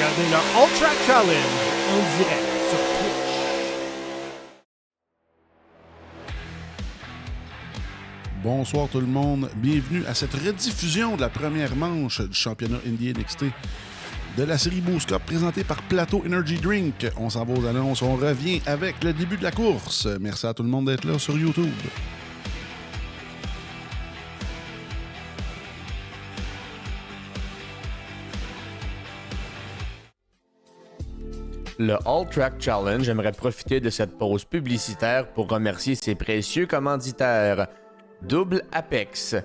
regardez le All Track Challenge en direct sur Twitch. Bonsoir tout le monde, bienvenue à cette rediffusion de la première manche du championnat Indie NXT de la série Boost Cup présentée par Plateau Energy Drink. On s'en va aux annonces, on revient avec le début de la course. Merci à tout le monde d'être là sur YouTube. Le All Track Challenge aimerait profiter de cette pause publicitaire pour remercier ses précieux commanditaires. Double Apex,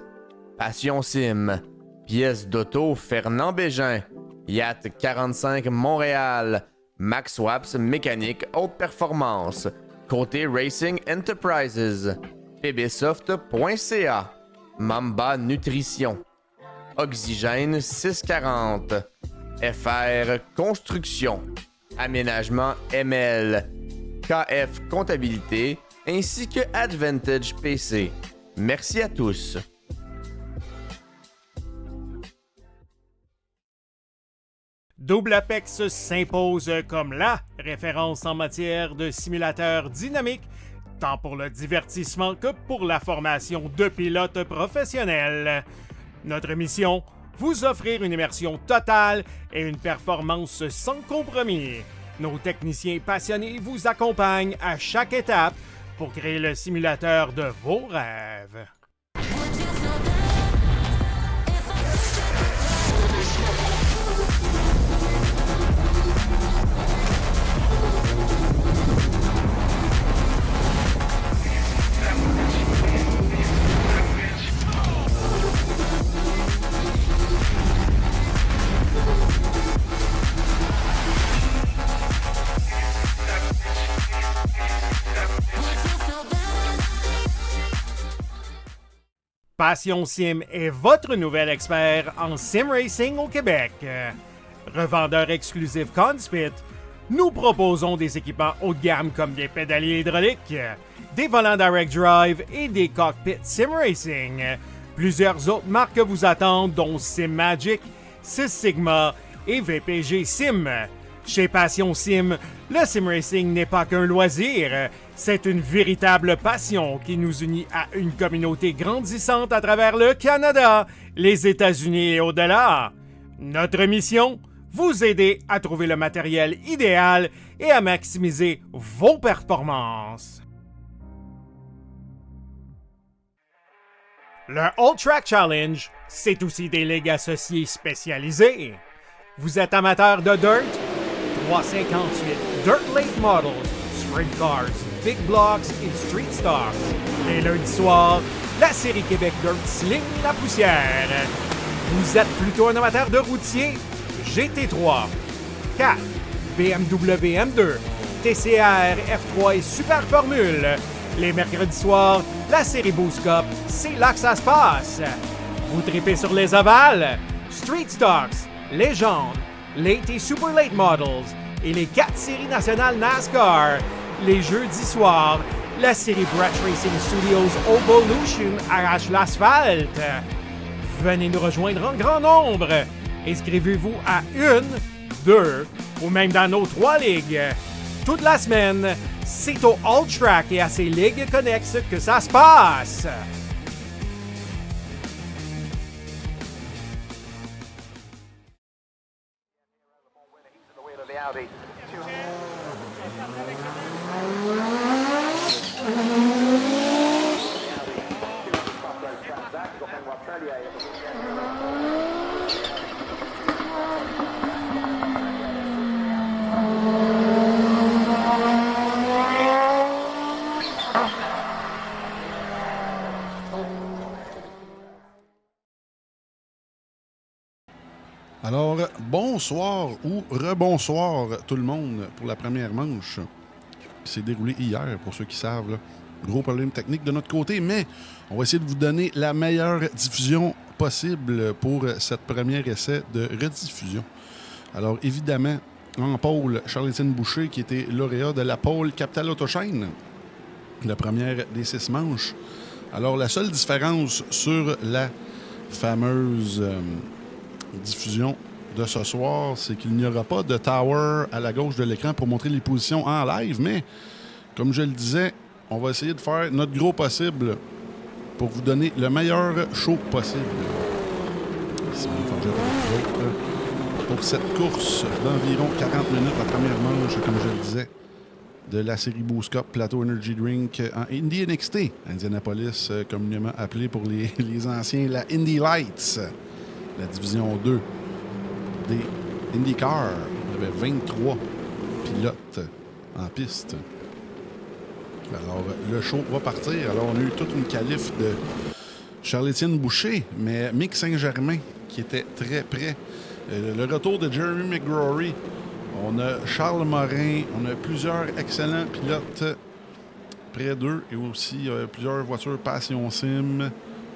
Passion Sim, Pièces d'auto Fernand Bégin, Yacht 45 Montréal, Max Waps Mécanique Haute Performance, Côté Racing Enterprises, pbsoft.ca, Mamba Nutrition, Oxygène 640, FR Construction, Aménagement ML, KF Comptabilité, ainsi que Advantage PC. Merci à tous. Double Apex s'impose comme la référence en matière de simulateurs dynamiques, tant pour le divertissement que pour la formation de pilotes professionnels. Notre mission, vous offrir une immersion totale et une performance sans compromis. Nos techniciens passionnés vous accompagnent à chaque étape pour créer le simulateur de vos rêves. Passion Sim est votre nouvel expert en sim racing au Québec. Revendeur exclusif Conspit, nous proposons des équipements haut de gamme comme des pédaliers hydrauliques, des volants direct drive et des cockpits sim racing. Plusieurs autres marques vous attendent, dont SimMagic, Six Sigma et VPG Sim. Chez Passion Sim, le sim racing n'est pas qu'un loisir, c'est une véritable passion qui nous unit à une communauté grandissante à travers le Canada, les États-Unis et au-delà. Notre mission, vous aider à trouver le matériel idéal et à maximiser vos performances. Le All Track Challenge, c'est aussi des ligues associées spécialisées. Vous êtes amateur de dirt? 358 Dirt Late Models, Sprint Cars, Big Blocks et Street Stars. Les lundis soirs, la série Québec Dirt sling la poussière. Vous êtes plutôt un amateur de routier? GT3, 4, BMW M2, TCR, F3 et Super Formule. Les mercredis soirs, la série Boost Cup, c'est là que ça se passe. Vous tripez sur les ovales? Street Stocks, Légende, Late et Super Late Models et les 4 séries nationales NASCAR. Les jeudis soirs, la série Brett Racing Studios Evolution arrache l'asphalte. Venez nous rejoindre en grand nombre. Inscrivez-vous à 1, 2 ou même dans nos 3 ligues. Toute la semaine, c'est au All Track et à ses ligues connexes que ça se passe. Alors, bonsoir ou rebonsoir tout le monde pour la première manche qui s'est déroulée hier, pour ceux qui savent. Là. Gros problème technique de notre côté, mais on va essayer de vous donner la meilleure diffusion possible pour cette première essai de rediffusion. Alors, évidemment, en pôle, Charles-Étienne Boucher, qui était lauréat de la pôle Capital Autochaîne, la première des 6 manches. Alors, la seule différence sur la fameuse diffusion de ce soir, c'est qu'il n'y aura pas de tower à la gauche de l'écran pour montrer les positions en live, mais comme je le disais, on va essayer de faire notre gros possible pour vous donner le meilleur show possible. Pour cette course d'environ 40 minutes, la première manche, comme je le disais, de la série Boost Cup Plateau Energy Drink en Indy NXT, Indianapolis, communément appelé pour les anciens la Indy Lights, la division 2 des IndyCar. Il y avait 23 pilotes en piste. Alors, le show va partir. Alors, on a eu toute une qualif de Charles-Étienne Boucher, mais Mick Saint-Germain, qui était très près. Le retour de Jeremy McGrory. On a Charles Morin. On a plusieurs excellents pilotes près d'eux. Et aussi plusieurs voitures Passion Sim.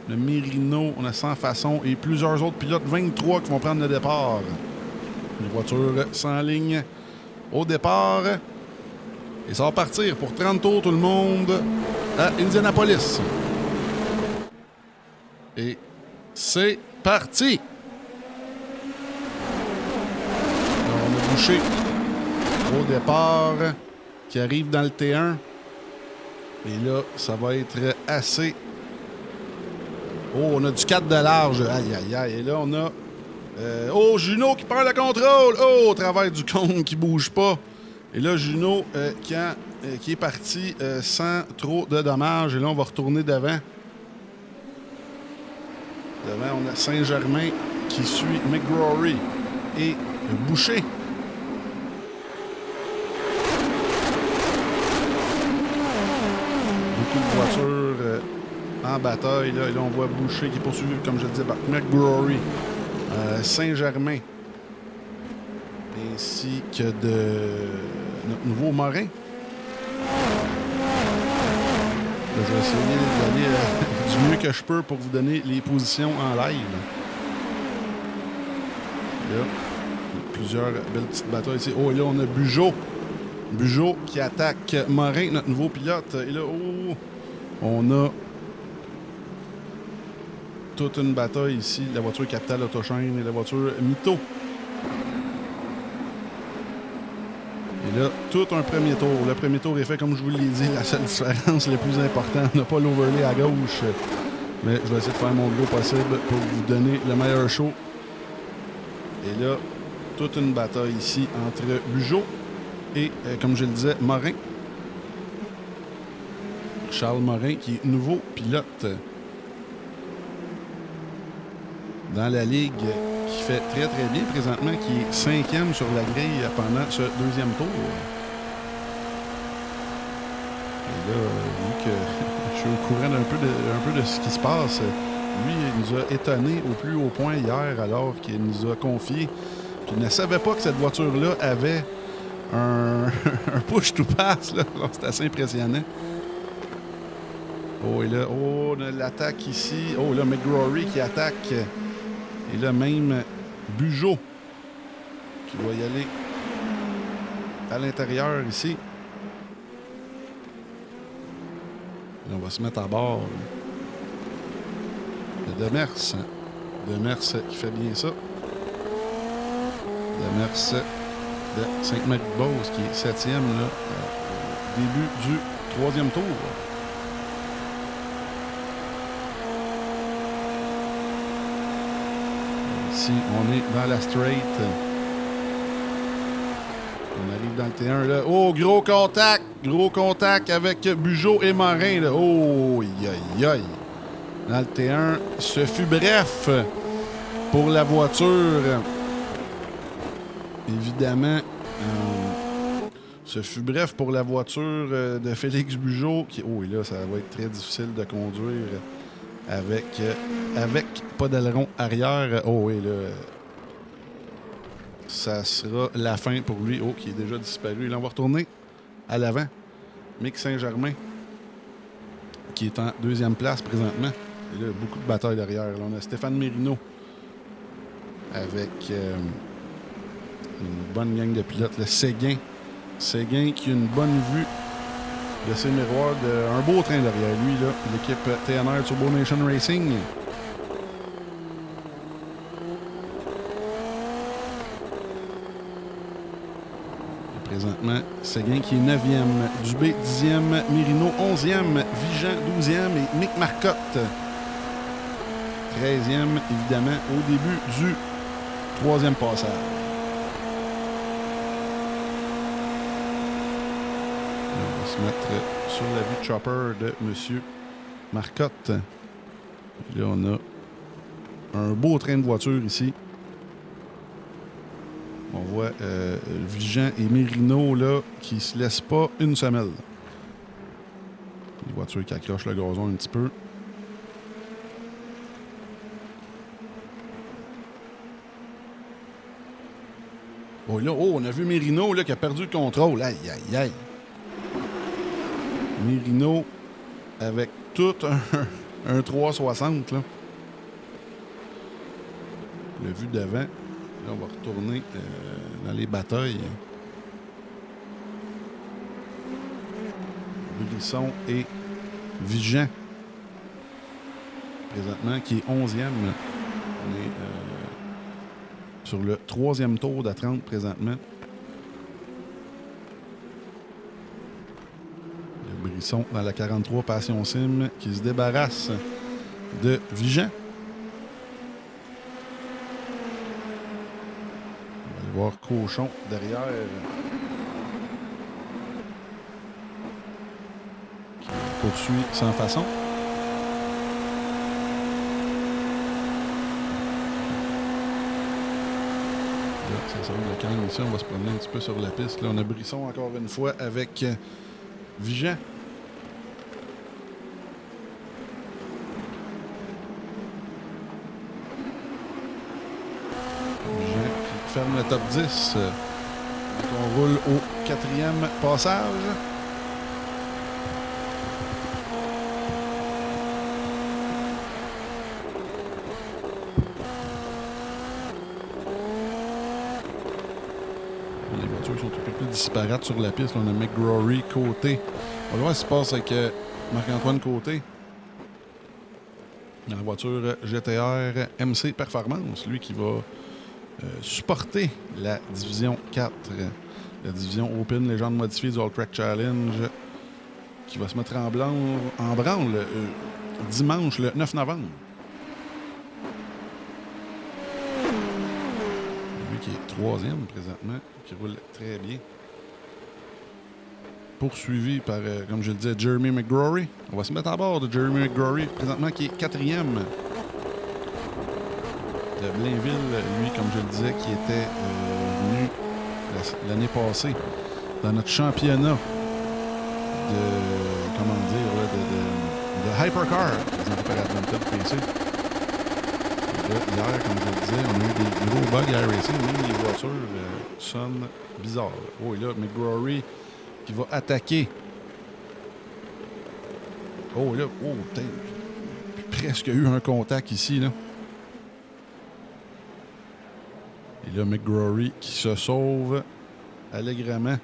Le Merino, on a 100 façons. Et plusieurs autres pilotes, 23 qui vont prendre le départ. Les voitures sans ligne au départ. Et ça va partir pour 30 tours, tout le monde, à Indianapolis. Et c'est parti! Alors, on a Boucher au départ qui arrive dans le T1. Et là, ça va être assez... Oh, on a du 4 de large. Aïe, aïe, aïe. Et là, on a... Juno qui prend le contrôle. Oh, au travers du cône qui bouge pas. Et là, Juno qui est parti sans trop de dommages. Et là, on va retourner devant. Devant, on a Saint-Germain qui suit McGrory et Boucher. Beaucoup de voitures en bataille. Là. Et là, on voit Boucher qui est poursuivi, comme je le disais, par McGrory. Saint-Germain. Ainsi que de notre nouveau Morin. Là, je vais essayer d'aller du mieux que je peux pour vous donner les positions en live. Là, plusieurs belles petites batailles ici. Oh, et là, on a Bugeaud. Bugeaud qui attaque Morin, notre nouveau pilote. Et là, oh, on a toute une bataille ici. La voiture Capital Autochain et la voiture Mito. Et là, tout un premier tour. Le premier tour est fait, comme je vous l'ai dit, la seule différence, le plus important, on n'a pas l'overlay à gauche. Mais je vais essayer de faire mon gros possible pour vous donner le meilleur show. Et là, toute une bataille ici entre Bugeaud et, comme je le disais, Morin. Charles Morin, qui est nouveau pilote dans la Ligue, qui fait très très bien présentement, qui est 5e sur la grille pendant ce deuxième tour. Et là, vu que je suis au courant un peu de ce qui se passe, lui, il nous a étonnés au plus haut point hier, alors qu'il nous a confié qu'il ne savait pas que cette voiture-là avait un push-to-pass. C'est assez impressionnant. Oh, et là, on a l'attaque ici. Oh, là, McGrory qui attaque. Et là, même Bugeaud qui va y aller à l'intérieur ici. Et on va se mettre à bord. Demers. Demers qui fait bien ça. Demers de Sainte-Marie-de-Beauce qui est 7e là, au début du 3e tour. Ici, on est dans la straight. On arrive dans le T1. Là. Oh, gros contact! Gros contact avec Bugeaud et Morin. Là. Oh, aïe, aïe. Dans le T1, ce fut bref pour la voiture. Évidemment, ce fut bref pour la voiture de Félix Bugeaud. Qui, oh, et là, ça va être très difficile de conduire avec pas d'aileron arrière. Oh, et là, ça sera la fin pour lui. Oh, qui est déjà disparu. Et là, on va retourner à l'avant. Mick Saint-Germain, qui est en 2e place présentement. Et là, beaucoup de batailles derrière. Là, on a Stéphane Merino avec une bonne gang de pilotes. Le Séguin. Séguin qui a une bonne vue de ses miroirs. Un beau train derrière lui. Là. L'équipe TNR Turbo Nation Racing. Présentement, Séguin qui est 9e, Dubé 10e, Mirino 11e, Vigeant 12e et Mick Marcotte 13e, évidemment, au début du 3e passage. On va se mettre sur la vue de chopper de M. Marcotte. Et là, on a un beau train de voiture ici. On voit Vigeant et Mirino là, qui se laissent pas une semelle. Les voitures qui accrochent le gazon un petit peu. Oh, là, on a vu Mirino là, qui a perdu le contrôle. Aïe, aïe, aïe. Mirino avec tout un 360. Là. Le vu devant. Là, on va retourner dans les batailles. Brisson et Vigeant. Présentement, qui est 11e. On est sur le 3e tour de 30 présentement. Le Brisson dans la 43 Passion Sim qui se débarrasse de Vigeant. Voir Cochon derrière qui poursuit sans façon. Là, ça semble le calme ici. On va se promener un petit peu sur la piste. Là, on a Brisson encore une fois avec Vigeant. Ferme le top 10. On roule au 4e passage. Les voitures sont un peu plus disparates sur la piste. Là, on a McGrory côté. On va voir ce qui se passe avec Marc-Antoine Côté. Dans la voiture GTR MC Performance. Lui qui va supporter la division 4, la division Open Légende modifiée du All Track Challenge, qui va se mettre en branle dimanche le 9 novembre. Lui qui est 3e présentement, qui roule très bien. Poursuivi par, comme je le disais, Jeremy McGrory. On va se mettre à bord de Jeremy McGrory, présentement qui est 4e. De Blainville, lui, comme je le disais, qui était venu l'année passée dans notre championnat de, comment dire, là, de Hypercar, présenté par Advantage PC. Là, hier, comme je le disais, on a eu des gros bugs à iRacing, même les voitures sonnent bizarres. Oh, et là, McGrory qui va attaquer. Oh, là, oh, putain, presque eu un contact ici, là. Et là, McGrory qui se sauve allègrement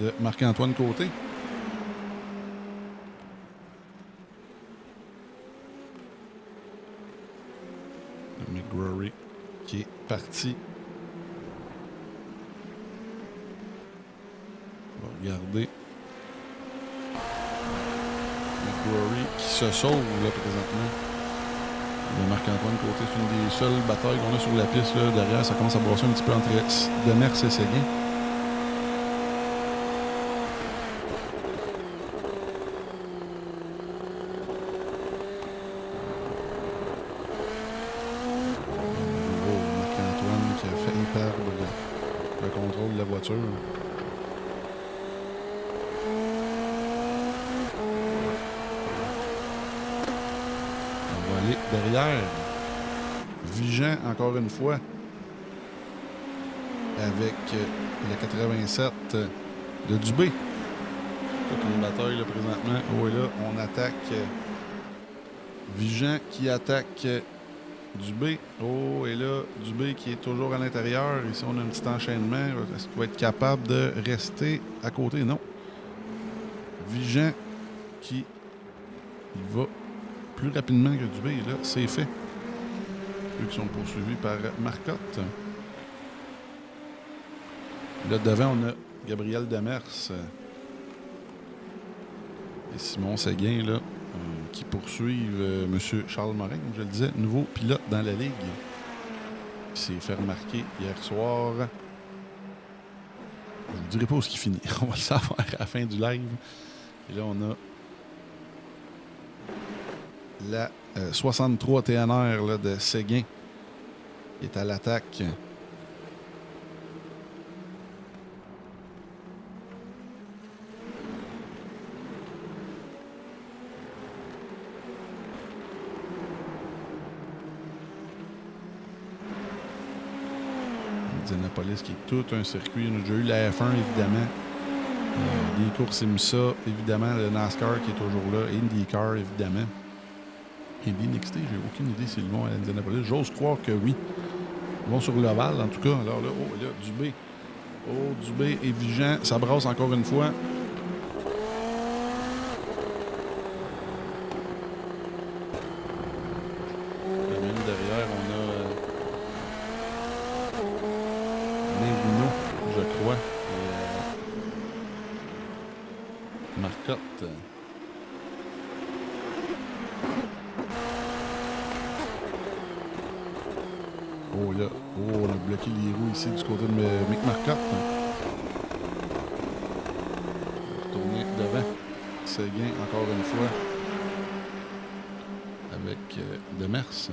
de Marc-Antoine Côté. McGrory qui est parti. On va regarder. McGrory qui se sauve là présentement. Le Marc-Antoine Côté, c'est une des seules batailles qu'on a sur la piste. Là. Derrière, ça commence à brasser un petit peu entre Demers et Séguin. Marc-Antoine qui a failli perdre le contrôle de la voiture. Derrière, Vigeant encore une fois avec le 87 de Dubé. Toute une bataille là, présentement. Oh, et là, on attaque Vigeant qui attaque Dubé. Oh, et là, Dubé qui est toujours à l'intérieur. Ici, on a un petit enchaînement. Est-ce qu'il va être capable de rester à côté? Non. Vigeant qui va plus rapidement que Dubé. Là, c'est fait. Eux qui sont poursuivis par Marcotte. Là, devant, on a Gabriel Demers et Simon Séguin, là, qui poursuivent M. Charles Morin, comme je le disais, nouveau pilote dans la Ligue. Il s'est fait remarquer hier soir. Je ne vous dirai pas où il finit. On va le savoir à la fin du live. Et là, on a la 63 TNR là, de Séguin qui est à l'attaque. Indianapolis qui est tout un circuit. On a déjà eu la F1 évidemment. Des courses IMSA, évidemment, le NASCAR qui est toujours là, IndyCar évidemment. Indy NXT, j'ai aucune idée s'ils vont à Indianapolis. J'ose croire que oui. Ils vont sur l'Oval en tout cas. Alors là, oh là, Dubé. Oh, Dubé est vigilant. Ça brasse encore une fois. Et même derrière, on a Merino, je crois. Et Marcotte. Oh là, oh, on a bloqué les roues ici du côté de Mick Marcotte. Retourner devant. Séguin encore une fois. Avec Demers.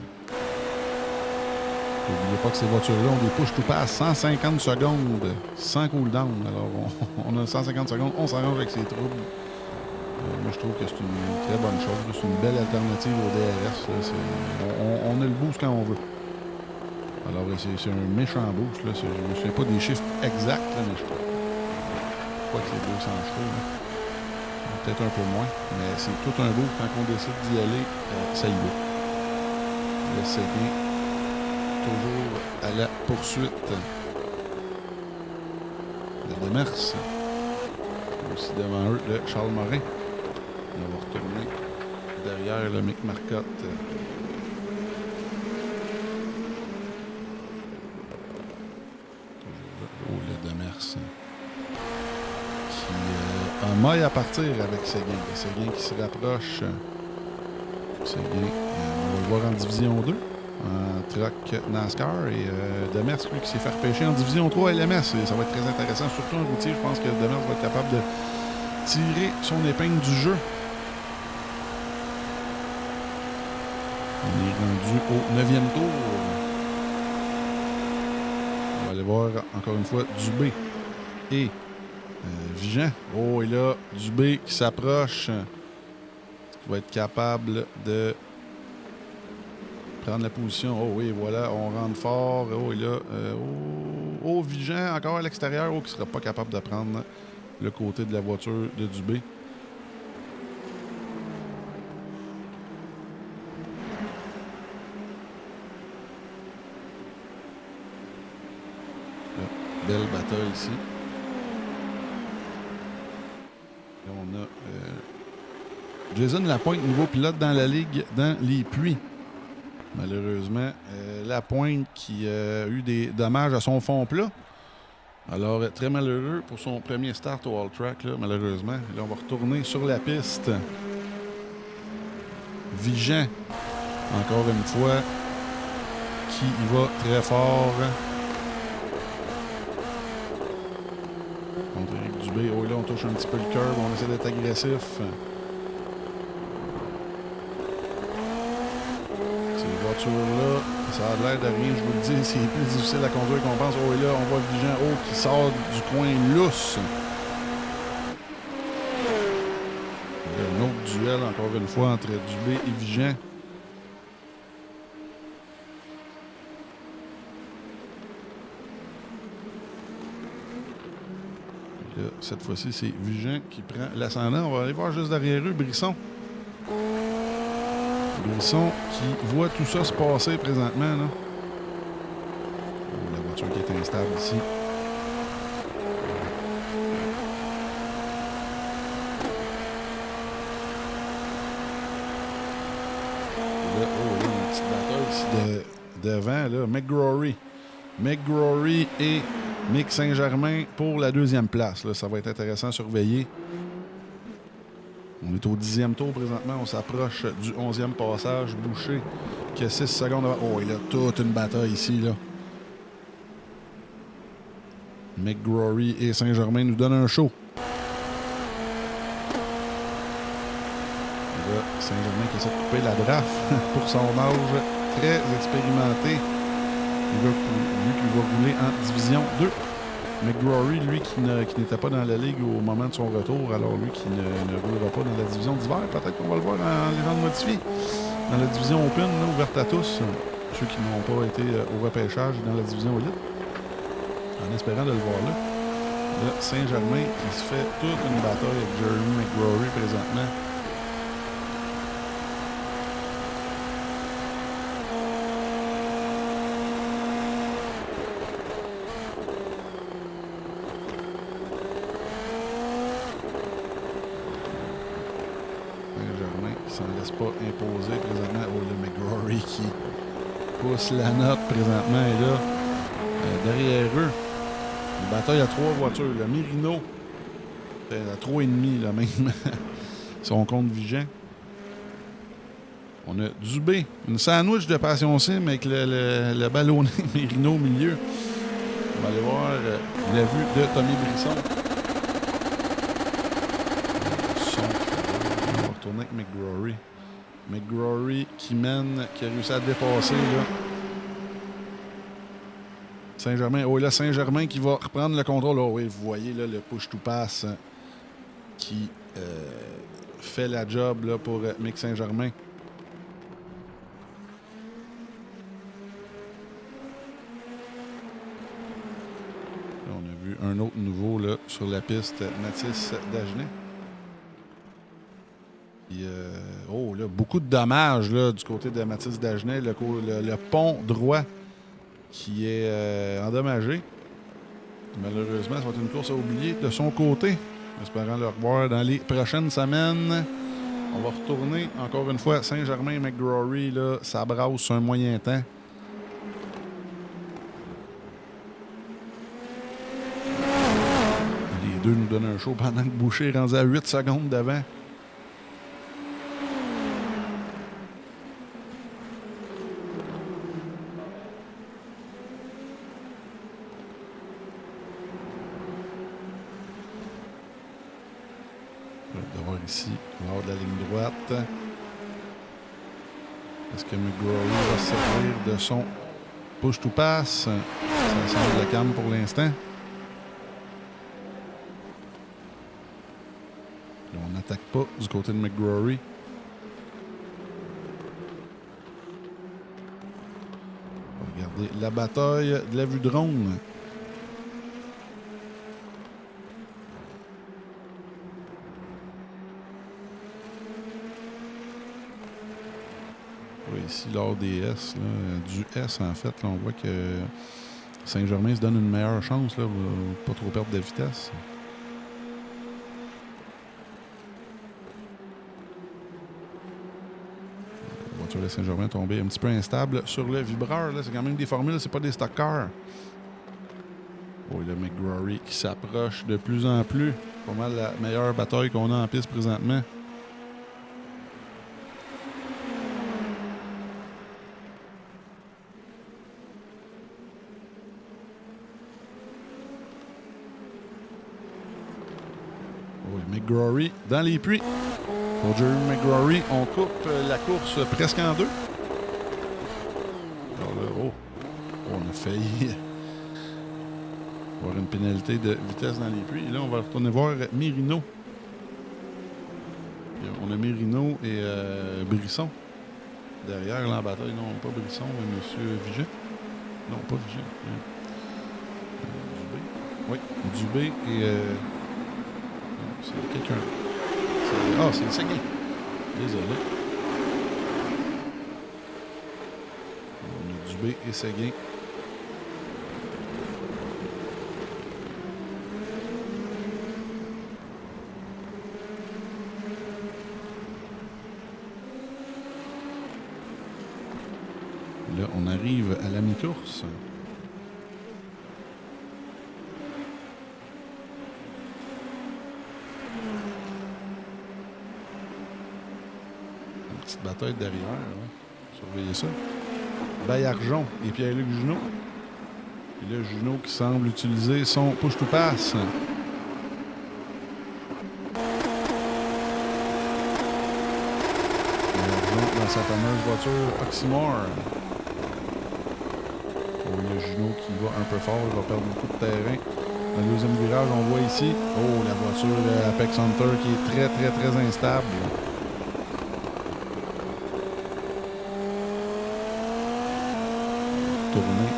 N'oubliez pas que ces voitures-là ont des push to pass 150 secondes sans cooldown. Alors on a 150 secondes, on s'arrange avec ces troubles. Moi je trouve que c'est une très bonne chose. C'est une belle alternative au DRS. On a le boost quand on veut. Alors, c'est un méchant boost. Là. Je ne me souviens pas des chiffres exacts, là, mais je crois que c'est 200 chevaux. Là. Peut-être un peu moins, mais c'est tout un boost. Quand on décide d'y aller, ça y va. Le Séguin, toujours à la poursuite. Le Demers. Aussi devant eux, le Charles Morin. On va retourner derrière le Mick Marcotte. Qui a maille à partir avec Séguin. Séguin qui se rapproche. Séguin, on va le voir en Division 2, en truck NASCAR. Et Demers, lui, qui s'est fait repêcher en Division 3 LMS. Et ça va être très intéressant, surtout en routier. Je pense que Demers va être capable de tirer son épingle du jeu. On est rendu au 9e tour. On va aller voir encore une fois Dubé et Vigent. Oh, et là, Dubé qui s'approche. Qui va être capable de prendre la position. Oh oui, voilà, on rentre fort. Oh, et là, Vigent encore à l'extérieur. Oh, qui ne sera pas capable de prendre le côté de la voiture de Dubé. Belle bataille ici. Là, on a Jason Lapointe, nouveau pilote dans la Ligue dans les pluies. Malheureusement, Lapointe qui a eu des dommages à son fond plat. Alors, très malheureux pour son premier start au All Track, là, malheureusement. Là, on va retourner sur la piste. Vigent, encore une fois, qui y va très fort. Contre Éric Dubé. Oh, là, on touche un petit peu le curve. On essaie d'être agressif. Ces voitures-là, ça a l'air de rien. Je vous le dis, c'est plus difficile à conduire qu'on pense. Oh, et là, on voit Vigent qui sort du coin lousse. Il y a un autre duel, encore une fois, entre Dubé et Vigent. Là, cette fois-ci, c'est Vigent qui prend l'ascendant. On va aller voir juste derrière eux, Brisson. Brisson qui voit tout ça se passer présentement. Là. Oh, la voiture qui est instable ici. Là, oh, là, une petite bataille ici devant, là, McGrory. McGrory et Mick Saint-Germain pour la deuxième place. Là, ça va être intéressant à surveiller. On est au 10e tour présentement. On s'approche du 11e passage. Boucher qui a 6 secondes avant. Oh, il a toute une bataille ici, là. McGrory et Saint-Germain nous donnent un show. Et là, Saint-Germain qui essaie de couper la draft pour son âge très expérimenté. Lui qui va rouler en division 2. McGrory, lui, qui n'était pas dans la ligue au moment de son retour, alors lui qui ne roulera pas dans la division d'hiver. Peut-être qu'on va le voir en légende modifiée. Dans la division Open, là, ouverte à tous. Ceux qui n'ont pas été au repêchage dans la division Elite. En espérant de le voir là. Là, Saint-Germain qui se fait toute une bataille avec Jeremy McGrory présentement. Saint-Germain qui s'en laisse pas imposer présentement. Oh, le McGrory qui pousse la note présentement et là, derrière eux. Une bataille à 3 voitures. Le Mirino, à 3,5 là même. Son compte Vigent. On a Dubé. Une sandwich de Passion Sim avec le ballonné Mirino au milieu. On va aller voir la vue de Tommy Brisson. On va retourner avec McGrory. McGrory qui mène, qui a réussi à dépasser là. Saint-Germain. Oh, là, Saint-Germain qui va reprendre le contrôle. Oh, oui, vous voyez là, le push-to-pass qui fait la job là, pour Mick Saint-Germain. Là, on a vu un autre nouveau là, sur la piste, Mathis Dagenet. Oh, là, beaucoup de dommages là, du côté de Mathis Dagenet. Le pont droit qui est endommagé. Malheureusement, ça va être une course à oublier de son côté. Espérant le revoir dans les prochaines semaines. On va retourner encore une fois Saint-Germain et McGrory. Là, ça brasse sur un moyen temps. Les deux nous donnent un show pendant que Boucher est rendu à 8 secondes devant. Ici, lors de la ligne droite. Est-ce que McGrory va se servir de son push-to-pass? Ça semble le calme pour l'instant. On n'attaque pas du côté de McGrory. Regardez la bataille de la vue drone. Ici, lors des S, là, du S, en fait, là, on voit que Saint-Germain se donne une meilleure chance, là, pas trop perdre de vitesse. La voiture de Saint-Germain est tombée un petit peu instable sur le vibreur. Là, c'est quand même des formules, c'est pas des stock cars. Oh, le McGrory qui s'approche de plus en plus. Pas mal la meilleure bataille qu'on a en piste présentement. McGrory dans les puits. Pour Jeremy McGrory, on coupe la course presque en deux. Alors là, on a failli avoir une pénalité de vitesse dans les puits. Et là, on va retourner voir Mirino. On a Mirino et Brisson. Derrière, là, en bataille. Non, pas Brisson, mais M. Vigent. Non, pas Vigent. Dubé. Oui, Dubé et... c'est quelqu'un. Ah, c'est Séguin. Désolé. On a Dubé et Séguin. Là, on arrive à la mi-course. Une petite bataille derrière. Hein. Surveillez ça. Baillargeon et Pierre-Luc Junot. Et là, Junot qui semble utiliser son push-to-pass. Dans sa fameuse voiture Oxymore. Le Junot qui va un peu fort, il va perdre beaucoup de terrain. Dans le deuxième virage, on voit ici, la voiture Apex Hunter qui est très, très, très instable. Tourner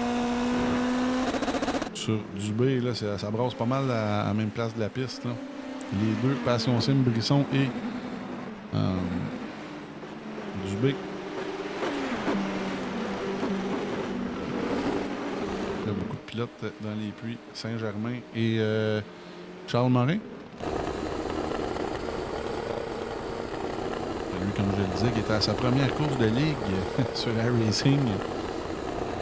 sur Dubé, là, ça brasse pas mal à la même place de la piste. Là. Les deux, Passion Sim, Brisson et Dubé. Il y a beaucoup de pilotes dans les puits. Saint-Germain et Charles Morin. Lui, comme je le disais, qui était à sa première course de ligue sur iRacing,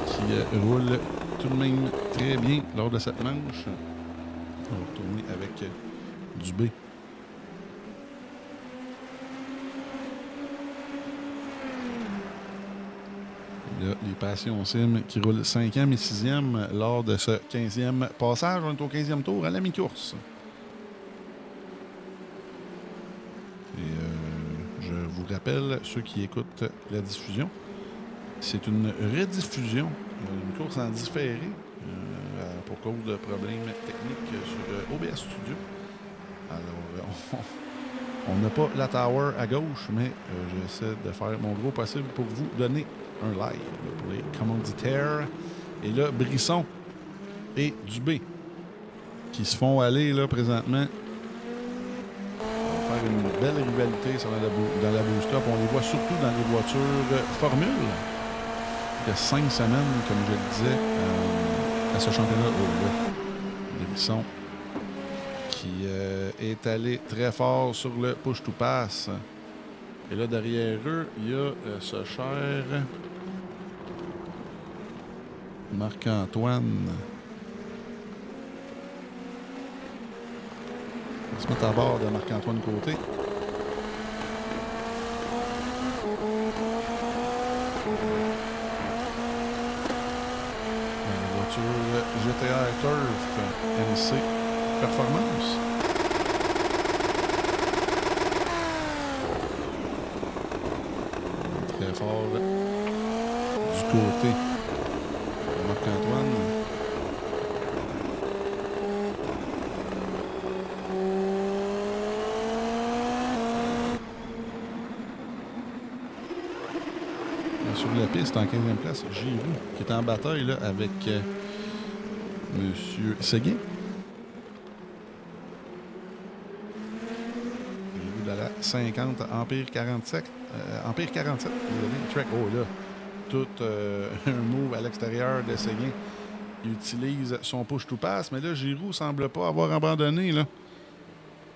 qui roule tout de même très bien lors de cette manche. On va retourner avec Dubé. Là, les Passions Sim qui roulent 5e et 6e lors de ce 15e passage. On est au 15e tour à la mi-course. Et je vous rappelle, ceux qui écoutent la diffusion, c'est une rediffusion, une course en différé pour cause de problèmes techniques sur OBS Studio. Alors, on n'a pas la tower à gauche, mais j'essaie de faire mon gros possible pour vous donner un live pour les commanditaires. Et là, Brisson et Dubé qui se font aller là présentement. On va faire une belle rivalité dans la Boost Up. On les voit surtout dans les voitures Formule. Il y a 5 semaines, comme je le disais, à ce championnat. Brisson qui est allé très fort sur le push-to-pass. Et là, derrière eux, il y a ce cher Marc-Antoine. On va se mettre à bord de Marc-Antoine Côté. La voiture GTR Turf NC Performance. Très fort du côté de Marc-Antoine. Sur la piste, en 15e place, Giroux, qui est en bataille là, avec M. Séguin. Giroux de la 50, Empire 47. Empire 47, Trek, là, tout un move à l'extérieur de Séguin. Il utilise son push-to-pass, mais là, Giroux semble pas avoir abandonné. Là.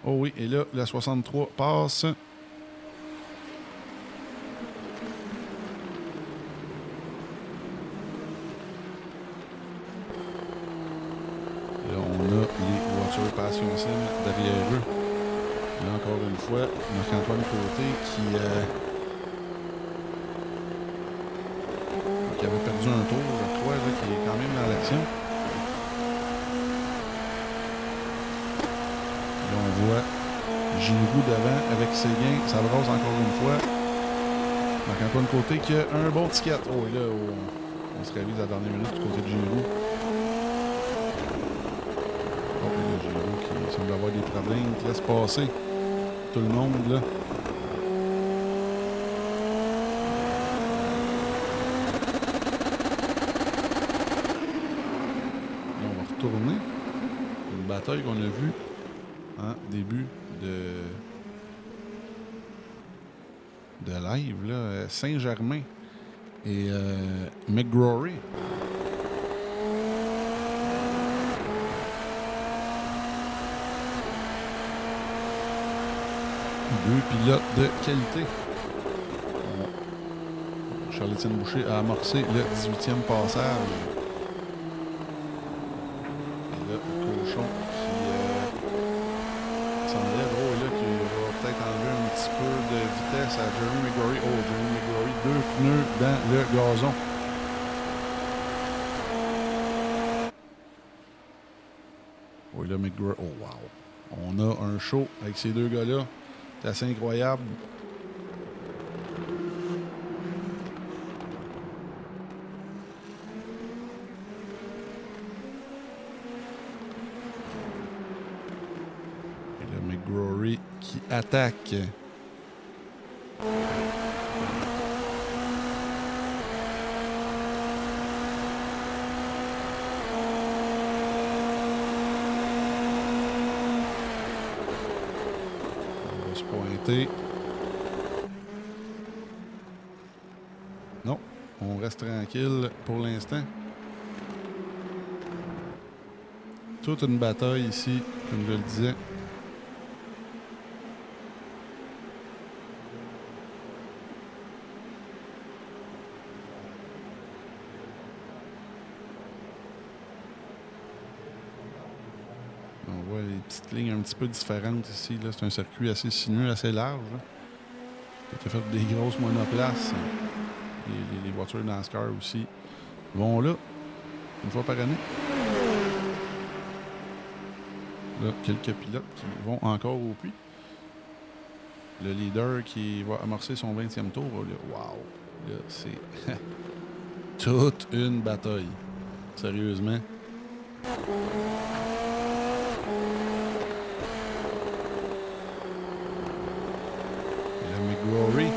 Oh oui, et là, la 63 passe. Passion Sim derrière eux. Là, encore une fois, Marc-Antoine Côté qui avait perdu un tour, je crois, là, qui est quand même dans l'action. Là, on voit Giroux devant avec Séguin. Ça brasse encore une fois. Marc-Antoine Côté qui a un bon ticket. Oh, et là, on se révise à la dernière minute du côté de Giroux. Giroux qui semble avoir des problèmes, qui laisse passer tout le monde là. Là, on va retourner. Une bataille qu'on a vue en début de live là. Saint-Germain et McGrory. Deux pilotes de qualité. On Charles-Étienne Boucher a amorcé le 18e passage. Et là, le cochon qui s'enlève. Oh, et là, qui va peut-être enlever un petit peu de vitesse à Jeremy McGrory. Oh, Jeremy McGrory, 2 pneus dans le gazon. Oh, et là, McGrory. Oh, wow. On a un show avec ces deux gars-là. C'est assez incroyable. McGrory qui attaque. On va se pointer. Non, on reste tranquille pour l'instant. Toute une bataille ici, comme je le disais. On voit les petites lignes un petit peu différentes ici. C'est un circuit assez sinueux, assez large. Là. Qui a fait des grosses monoplaces. Les voitures NASCAR aussi vont là, une fois par année. Là, quelques pilotes qui vont encore au puits. Le leader qui va amorcer son 20e tour. Là, wow! Là, c'est toute une bataille. Sérieusement. McGrory.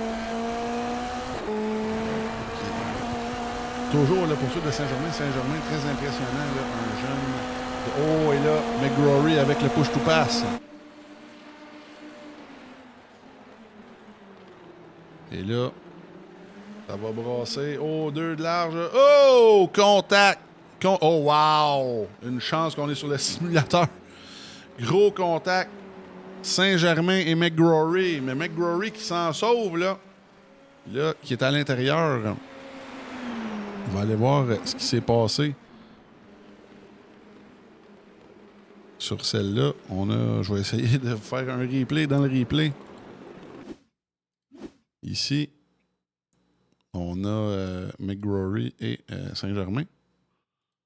Toujours la poursuite de Saint-Germain. Saint-Germain, très impressionnant. Là, un jeune. Oh, et là, McGrory avec le push-to-pass. Et là, ça va brasser. Oh, 2 de large. Oh, contact. Oh, wow. Une chance qu'on est sur le simulateur. Gros contact. Saint-Germain et McGrory. Mais McGrory qui s'en sauve, là. Là, qui est à l'intérieur. On va aller voir ce qui s'est passé. Sur celle-là, je vais essayer de faire un replay dans le replay. Ici, on a McGrory et Saint-Germain.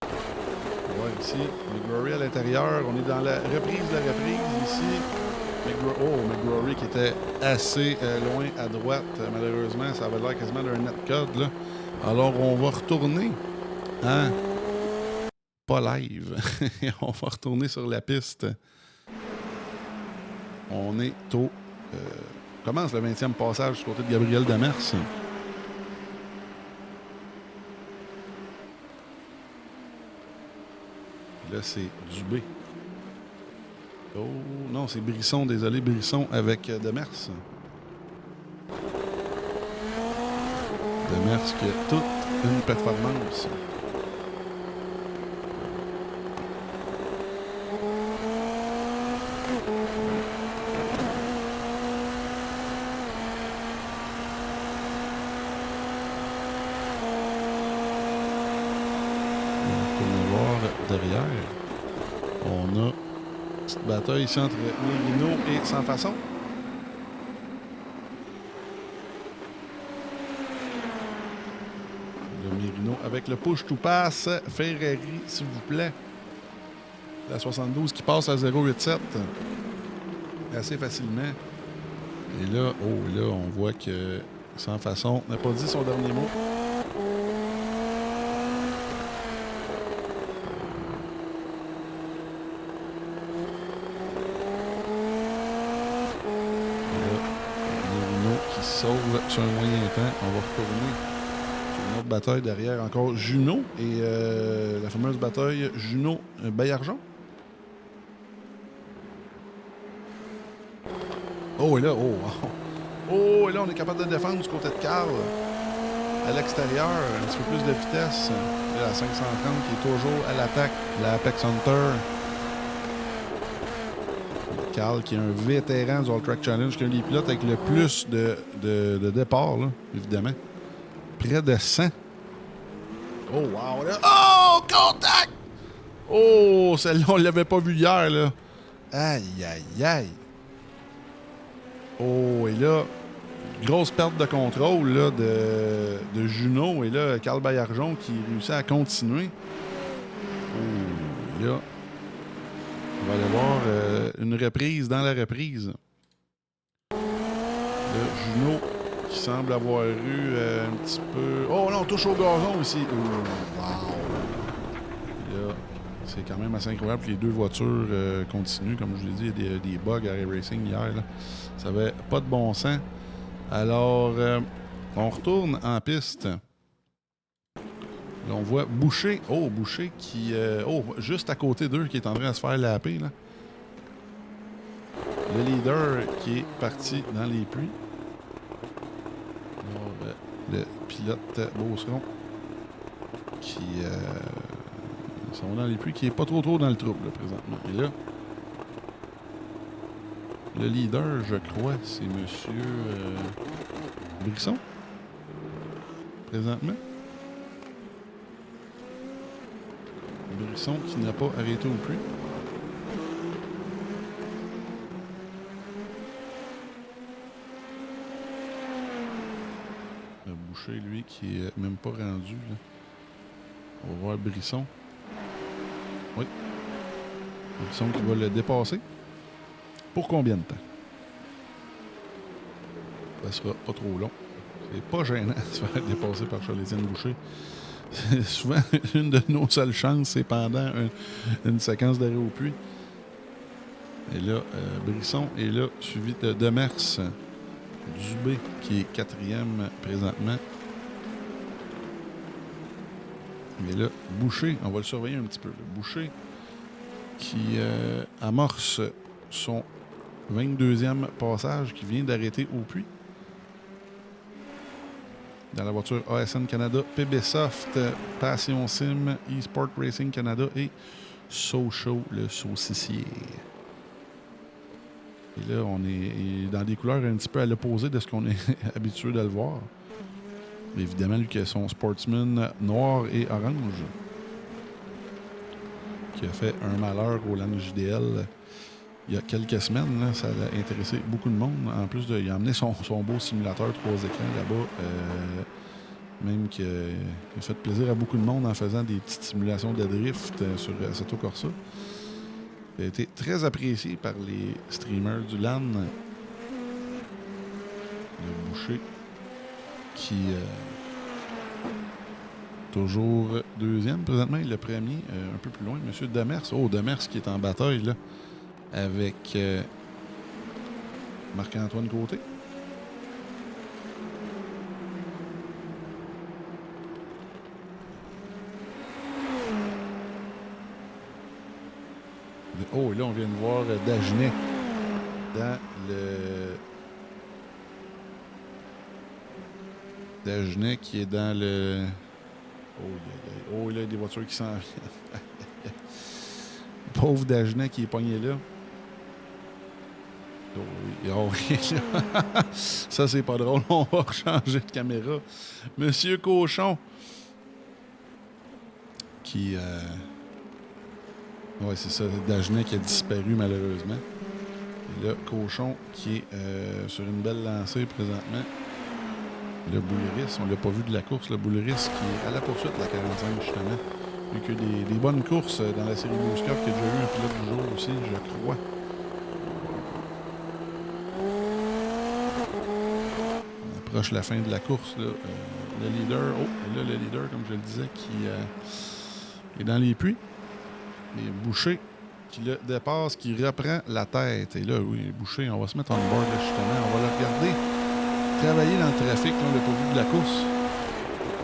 On va voir ici, McGrory à l'intérieur. On est dans la reprise de la reprise ici. McGrory qui était assez loin à droite. Malheureusement, ça avait l'air quasiment d'un net code. Là. Alors, on va retourner à... Pas live. On va retourner sur la piste. On est au... commence le 20e passage du côté de Gabriel Demers. Là, c'est Dubé. Oh, non, c'est Brisson. Désolé, Brisson avec Demers. Demers qui a toute une performance. Derrière, on a une petite bataille ici entre Merino et Sans Façon. Le Merino avec le push-to-pass. Ferrari, s'il vous plaît. La 72 qui passe à 0,87 assez facilement. Et là, on voit que Sans Façon n'a pas dit son dernier mot. Sur un moyen temps, on va retourner sur une autre bataille derrière, encore Juno et la fameuse bataille Juno-Baillargeon. Oh, et là, et là, on est capable de défendre du côté de Carl. À l'extérieur, un petit peu plus de vitesse. Et la 530 qui est toujours à l'attaque, la Apex Hunter. Carl, qui est un vétéran du All Track Challenge, qui est un des pilotes avec le plus de départ, là, évidemment. près de 100. Oh, wow, là. Oh, contact! Oh, celle-là, on l'avait pas vu hier, là. Aïe, aïe, aïe. Oh, et là, grosse perte de contrôle là, de Juno. Et là, Carl Baillargeon qui réussit à continuer. Oh, et là, on va aller voir une reprise dans la reprise. Là, Juno qui semble avoir eu un petit peu... Oh non, on touche au gazon ici. Oh, wow. Et là, c'est quand même assez incroyable que les deux voitures continuent. Comme je l'ai dit, il y a des bugs à iRacing hier. Là. Ça avait pas de bon sens. Alors, on retourne en piste. Là, on voit Boucher. Oh, Boucher qui... juste à côté d'eux, qui est en train de se faire laper. Là. Le leader qui est parti dans les pluies. Alors, le pilote Beauceron qui sont dans les pluies, qui est pas trop dans le trouble, là, présentement. Et là, le leader, je crois, c'est Monsieur Brisson, présentement. Brisson qui n'a pas arrêté au pluie. Le Boucher, lui, qui est même pas rendu. Là. On va voir Brisson. Oui. Brisson qui va le dépasser. Pour combien de temps? Ça sera pas trop long. C'est pas gênant de se faire dépasser par Charles-Étienne Boucher. C'est souvent une de nos seules chances, c'est pendant une séquence d'arrêt au puits. Et là, Brisson est là, suivi de Demers, Dubé, qui est 4e présentement. Mais là, Boucher, on va le surveiller un petit peu. Là. Boucher qui amorce son 22e passage, qui vient d'arrêter au puits. Dans la voiture ASN Canada, PBSoft, Passion Sim, eSport Racing Canada et Sochaux, le saucissier. Et là, on est dans des couleurs un petit peu à l'opposé de ce qu'on est habitué de le voir. Évidemment, lui qui a son Sportsman noir et orange, qui a fait un malheur au LAN JDL il y a quelques semaines. Là, ça a intéressé beaucoup de monde. En plus, il a amené son beau simulateur 3 écrans là-bas. Même qu'il a fait plaisir à beaucoup de monde en faisant des petites simulations de drift sur Assetto Corsa. Il a été très apprécié par les streamers du LAN. Le Boucher qui toujours 2e présentement. Le premier, un peu plus loin, M. Demers. Oh, Demers qui est en bataille là, avec Marc-Antoine Côté. Oh, et là, on vient de voir Dagenet dans le... Dagenet qui est dans le... Oh, il y a des voitures qui s'en viennent. Pauvre Dagenet qui est pogné là. Oh, oui, là. Ça, c'est pas drôle. On va changer de caméra. Monsieur Cochon qui... Oui, c'est ça. Dagenet qui a disparu malheureusement. Et là, Cochon qui est sur une belle lancée présentement. Le Bouleris, on l'a pas vu de la course. Le Bouleris qui est à la poursuite, la 45 justement. Il y a que des bonnes courses dans la série News Cup, qui a déjà eu un pilote du jour aussi, je crois. On approche la fin de la course. Là. Le leader, et là le leader, comme je le disais, qui est dans les puits. Et Boucher qui le dépasse, qui reprend la tête. Et là, oui, Boucher, on va se mettre en board là, justement. On va le regarder travailler dans le trafic. Là, on l'a pas vu de la course.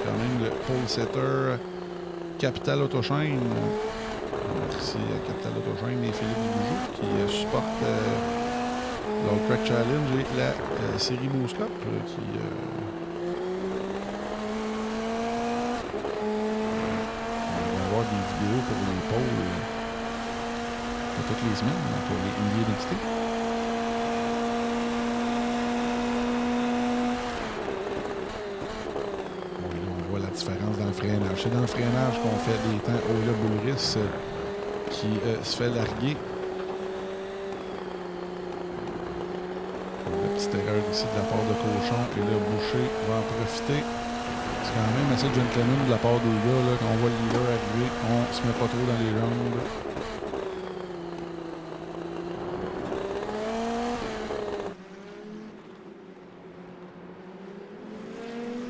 Quand même, le pole setter Capital Autochain. Merci à Capital Autochain et Philippe Boujou qui supporte l'All Track Challenge et la série Moose Cup qui... des vidéos pour les pôles toutes les semaines pour les milliers d'entités. le freinage. C'est dans le freinage qu'on fait des temps. Oh là, Boulris qui se fait larguer. La petite erreur ici de la part de Cochon. Et là, Boucher va en profiter. C'est quand même assez gentleman de la part des gars. Là, quand on voit le leader arriver, on se met pas trop dans les jambes.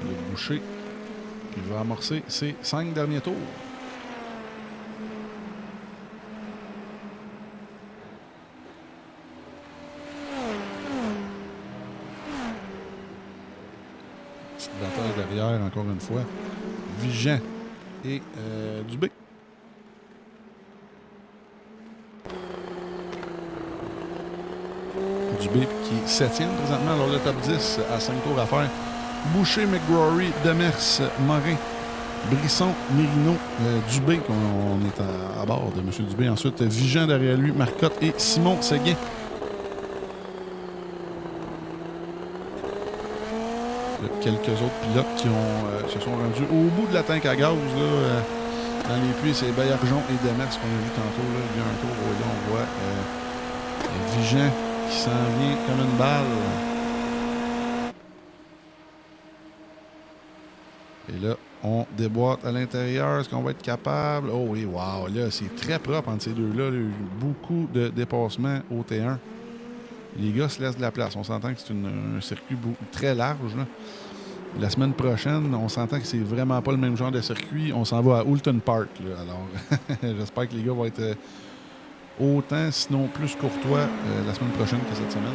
Le Boucher qui va amorcer ses 5 derniers tours. Petite bataille derrière, encore une fois. Vigent et Dubé. Dubé qui est 7e présentement, alors le top 10 à 5 tours à faire. Boucher, McGrory, Demers, Morin, Brisson, Mérino, Dubé, on est à bord de M. Dubé. Ensuite, Vigent derrière lui, Marcotte et Simon Séguin. Quelques autres pilotes qui se sont rendus au bout de la tank à gaz. Là, dans les puits, c'est Baillargeon et Demers qu'on a vu tantôt. Là. Il y a un tour où là, on voit Vigent qui s'en vient comme une balle. Et là, on déboîte à l'intérieur. Est-ce qu'on va être capable? Oh oui, wow! Là, c'est très propre entre ces deux-là. Là. Beaucoup de dépassements au T1. Les gars se laissent de la place. On s'entend que c'est un circuit très large. Là. La semaine prochaine, on s'entend que c'est vraiment pas le même genre de circuit. On s'en va à Houlton Park. Là. Alors, j'espère que les gars vont être autant, sinon plus courtois la semaine prochaine que cette semaine.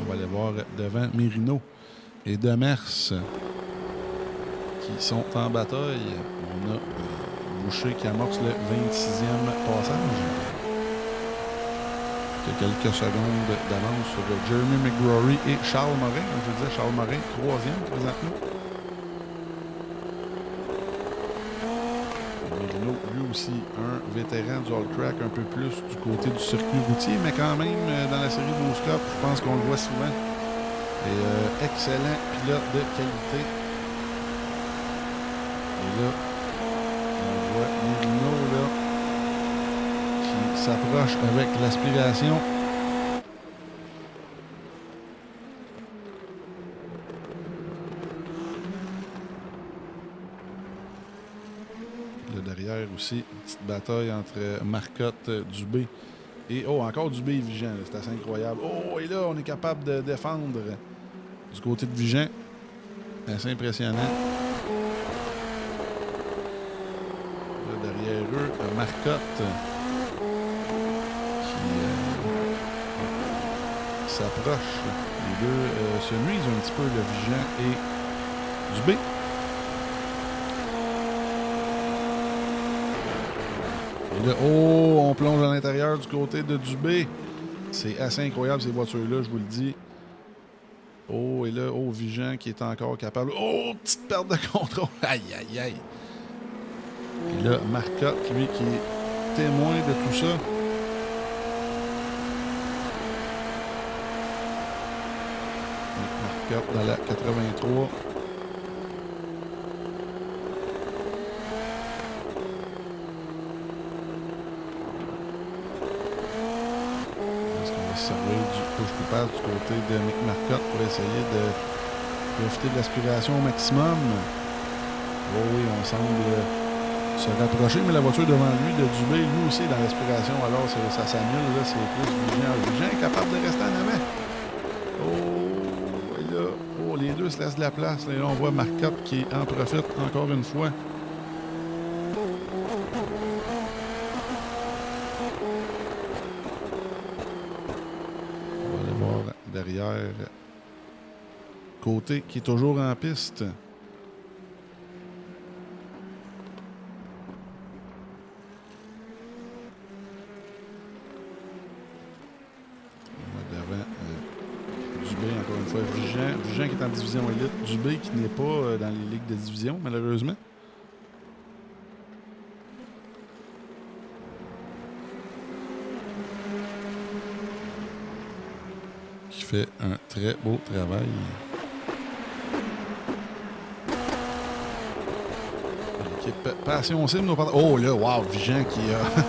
On va aller voir devant Mérino et Demers qui sont en bataille. On a Boucher qui amorce le 26e passage. Il y a quelques secondes d'avance sur Jeremy McGrory et Charles Morin. Comme je disais, Charles Morin, 3e présentement. Mérino, lui aussi, un vétéran du all-track, un peu plus du côté du circuit routier, mais quand même, dans la série Bruce Cup, je pense qu'on le voit souvent. Et excellent pilote de qualité. Et là, on voit Mérino, là, qui s'approche avec l'aspiration. Là, derrière aussi, une petite bataille entre Marcotte, Dubé et... Oh, encore Dubé et Vigent. C'est assez incroyable. Oh, et là, on est capable de défendre du côté de Vigent. Assez impressionnant. Là, derrière eux, Marcotte s'approche. Les deux se nuisent un petit peu, le Vigent et Dubé. Et là, oh, on plonge à l'intérieur du côté de Dubé. C'est assez incroyable ces voitures-là, je vous le dis. Oh, et là, oh, Vigent qui est encore capable. Oh, petite perte de contrôle. Aïe, aïe, aïe. Et là, Marcotte, lui, qui est témoin de tout ça. Marcotte dans la 83. Du côté de Mick Marcotte pour essayer de profiter de l'aspiration au maximum. Oh oui, on semble se rapprocher, mais la voiture devant lui de Dubé, lui aussi dans l'aspiration, alors ça s'annule, là, c'est plus Vigent. Vigent est capable de rester en avant. Oh, et là, oh, les deux se laissent de la place. Et là, on voit Marcotte qui en profite encore une fois. Derrière, côté qui est toujours en piste. Devant Dubé, encore une fois, Vigent qui est en division élite. Dubé qui n'est pas dans les ligues de division, malheureusement. Fait un très beau travail. Passion Sim. Oh là, wow, Vigent qui a...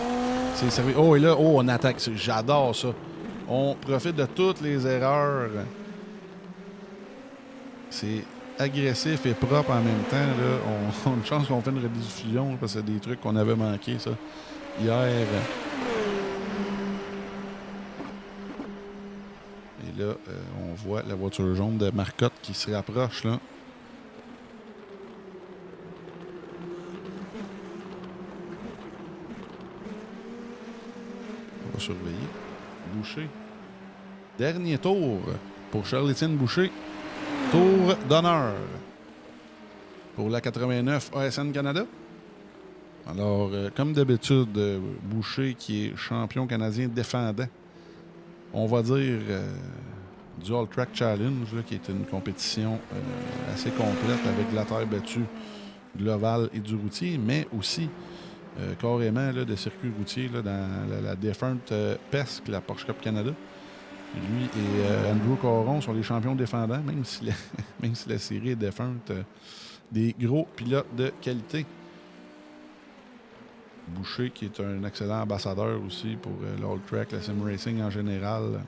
C'est servi. Oh, et là, on attaque. J'adore ça. On profite de toutes les erreurs. C'est agressif et propre en même temps. Là. On a une chance qu'on fait une rediffusion parce que c'est des trucs qu'on avait manqués, ça, hier. Et là, on voit la voiture jaune de Marcotte qui se rapproche, là. On va surveiller. Boucher. Dernier tour pour Charles-Étienne Boucher. Tour d'honneur pour la 89 ASN Canada. Alors, comme d'habitude, Boucher qui est champion canadien défendant. On va dire du All Track Challenge, là, qui est une compétition assez complète avec de la terre battue, de l'ovale et du routier, mais aussi carrément là, de circuits routiers là, dans la défunte PESC, la Porsche Cup Canada. Lui et Andrew Caron sont les champions défendants, même si la série est défunte. Des gros pilotes de qualité. Boucher, qui est un excellent ambassadeur aussi pour l'All Track, la Sim Racing en général,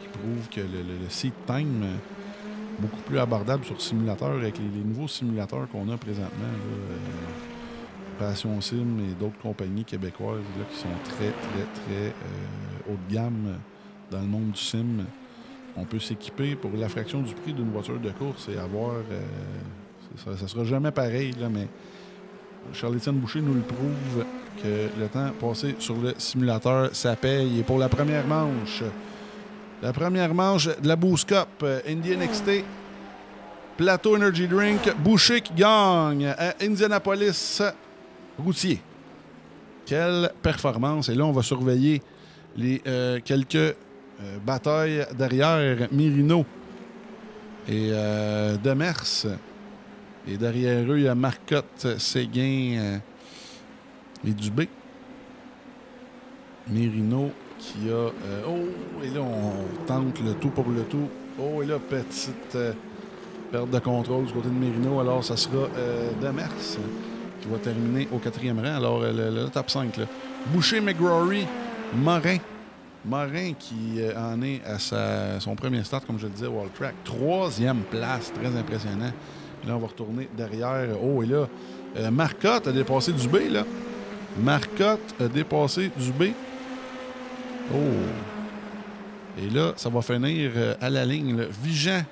qui prouve que le seat time est beaucoup plus abordable sur simulateur avec les nouveaux simulateurs qu'on a présentement. Là, Passion Sim et d'autres compagnies québécoises là, qui sont très, très, très haut de gamme dans le monde du sim. On peut s'équiper pour la fraction du prix d'une voiture de course et avoir... ça ne sera jamais pareil, là, mais Charles-Étienne Boucher nous le prouve que le temps passé sur le simulateur, ça paye. Et pour la première manche de la Boost Cup Indy NXT, Plateau Energy Drink, Boucher qui gagne à Indianapolis routier. Quelle performance! Et là, on va surveiller les quelques batailles derrière Mirino et Demers. Et derrière eux, il y a Marcotte, Séguin et Dubé. Mirino qui a... et là, on tente le tout pour le tout. Oh, et là, petite perte de contrôle du côté de Mirino. Alors, ça sera Demers qui va terminer au 4e rang. Alors, le top 5, là. Boucher, McGrory, Morin. Morin qui en est à son premier start, comme je le disais, World Track. 3e place, très impressionnant. Et là, on va retourner derrière. Oh, et là, Marcotte a dépassé Dubé, là. Marcotte a dépassé Dubé. Oh! Et là, ça va finir à la ligne. Là. Vigent,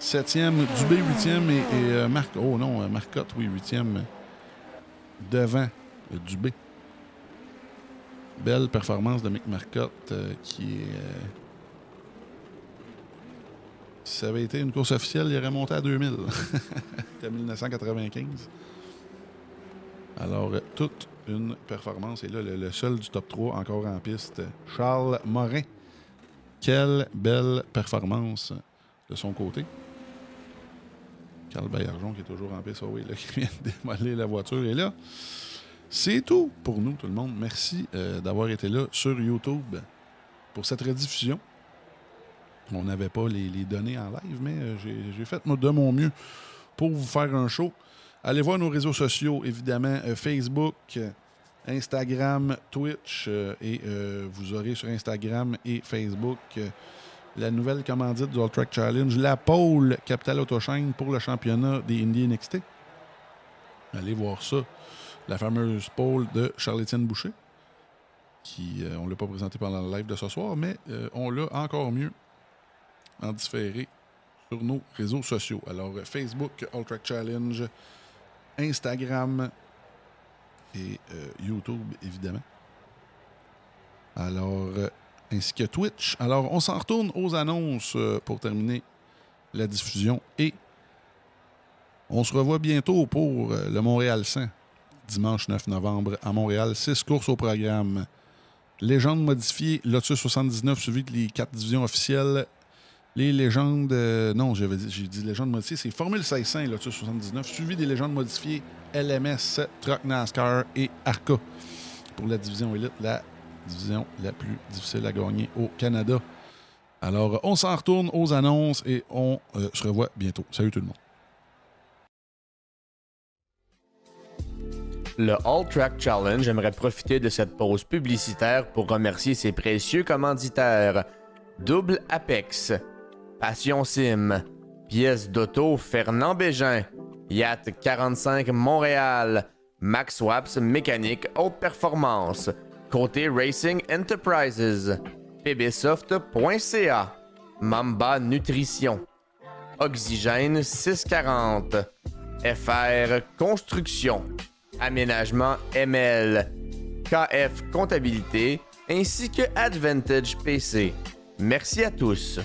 7e, Dubé, 8e et Marcotte. Oh non, Marcotte, oui, 8e devant Dubé. Belle performance de Mick Marcotte qui est... si ça avait été une course officielle, il aurait monté à 2000. C'était 1995. Alors, toute une performance. Et là, le seul du top 3 encore en piste, Charles Morin. Quelle belle performance de son côté. Carl Baillargeon qui est toujours en piste, oui, là, qui vient de démolir la voiture. Et là, c'est tout pour nous, tout le monde. Merci d'avoir été là sur YouTube pour cette rediffusion. On n'avait pas les données en live, mais j'ai fait de mon mieux pour vous faire un show. Allez voir nos réseaux sociaux, évidemment, Facebook, Instagram, Twitch, et vous aurez sur Instagram et Facebook la nouvelle commandite du All Track Challenge, la pole Capital Autoshine pour le championnat des Indy NXT. Allez voir ça. La fameuse pole de Charles-Étienne Boucher, qui, on ne l'a pas présenté pendant le live de ce soir, mais on l'a encore mieux en différé sur nos réseaux sociaux. Alors, Facebook, All Track Challenge, Instagram et YouTube, évidemment. Alors, ainsi que Twitch. Alors, on s'en retourne aux annonces pour terminer la diffusion. Et on se revoit bientôt pour le Montréal 100. Dimanche 9 novembre à Montréal. 6 courses au programme. Légende modifiée, Lotus 79, suivi de les 4 divisions officielles. Les légendes... non, j'ai dit légendes modifiées. C'est Formule 1600 et Lotus 79, suivi des légendes modifiées LMS, Truck NASCAR et ARCA. Pour la division élite, la division la plus difficile à gagner au Canada. Alors, on s'en retourne aux annonces et on se revoit bientôt. Salut tout le monde. Le All Track Challenge aimerait profiter de cette pause publicitaire pour remercier ses précieux commanditaires. Double Apex, Passion Sim, Pièces d'auto Fernand Bégin, Yacht 45 Montréal, Max Waps Mécanique Haute Performance, Côté Racing Enterprises, pbsoft.ca, Mamba Nutrition, Oxygène 640, FR Construction, Aménagement ML, KF Comptabilité, ainsi que Advantage PC. Merci à tous.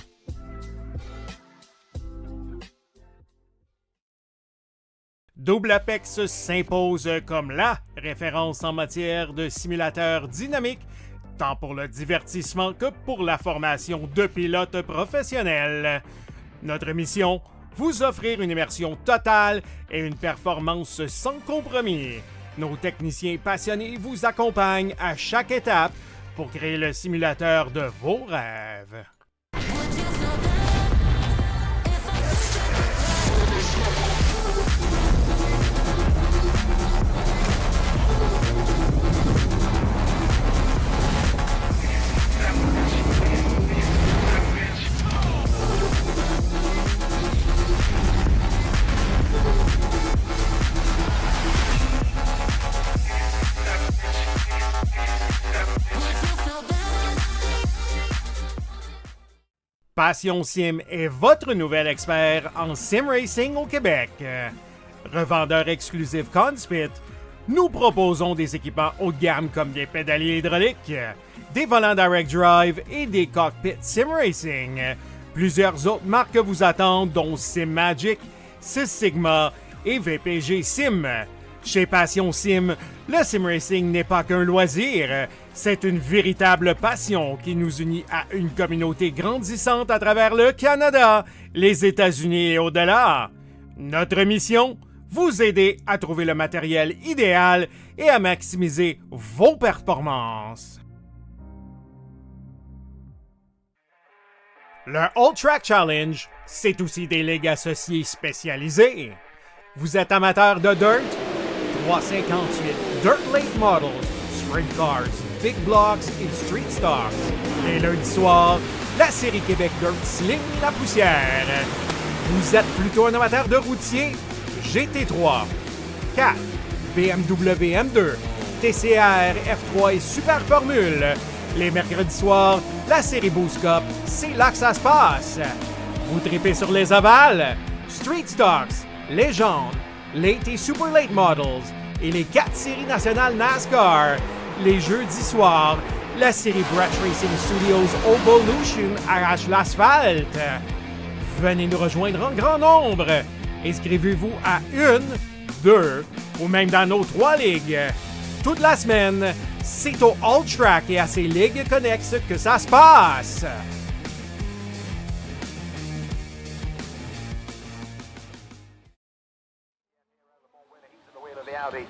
Double Apex s'impose comme la référence en matière de simulateurs dynamiques, tant pour le divertissement que pour la formation de pilotes professionnels. Notre mission, vous offrir une immersion totale et une performance sans compromis. Nos techniciens passionnés vous accompagnent à chaque étape pour créer le simulateur de vos rêves. Passion Sim est votre nouvel expert en sim racing au Québec. Revendeur exclusif Conspit, nous proposons des équipements haut de gamme comme des pédaliers hydrauliques, des volants direct drive et des cockpits sim racing. Plusieurs autres marques vous attendent, dont Sim Magic, Six Sigma et VPG Sim. Chez Passion Sim, le sim racing n'est pas qu'un loisir, c'est une véritable passion qui nous unit à une communauté grandissante à travers le Canada, les États-Unis et au-delà. Notre mission, vous aider à trouver le matériel idéal et à maximiser vos performances. Le All Track Challenge, c'est aussi des ligues associées spécialisées. Vous êtes amateur de dirt? 358 Dirt Late Models, Sprint Cars, Big Blocks et Street Stocks. Les lundis soirs, la série Québec Dirt sling la poussière. Vous êtes plutôt un amateur de routier? GT3, 4, BMW M2, TCR, F3 et Super Formule. Les mercredis soirs, la série Boost Cup, c'est là que ça se passe. Vous tripez sur les ovales? Street Stocks, Légende, Late et Super Late Models et les 4 séries nationales NASCAR. Les jeudis soirs, la série Brett Racing Studios Evolution arrache l'asphalte. Venez nous rejoindre en grand nombre. Inscrivez-vous à 1, 2 ou même dans nos 3 ligues. Toute la semaine, c'est au All Track et à ses ligues connexes que ça se passe. Audi.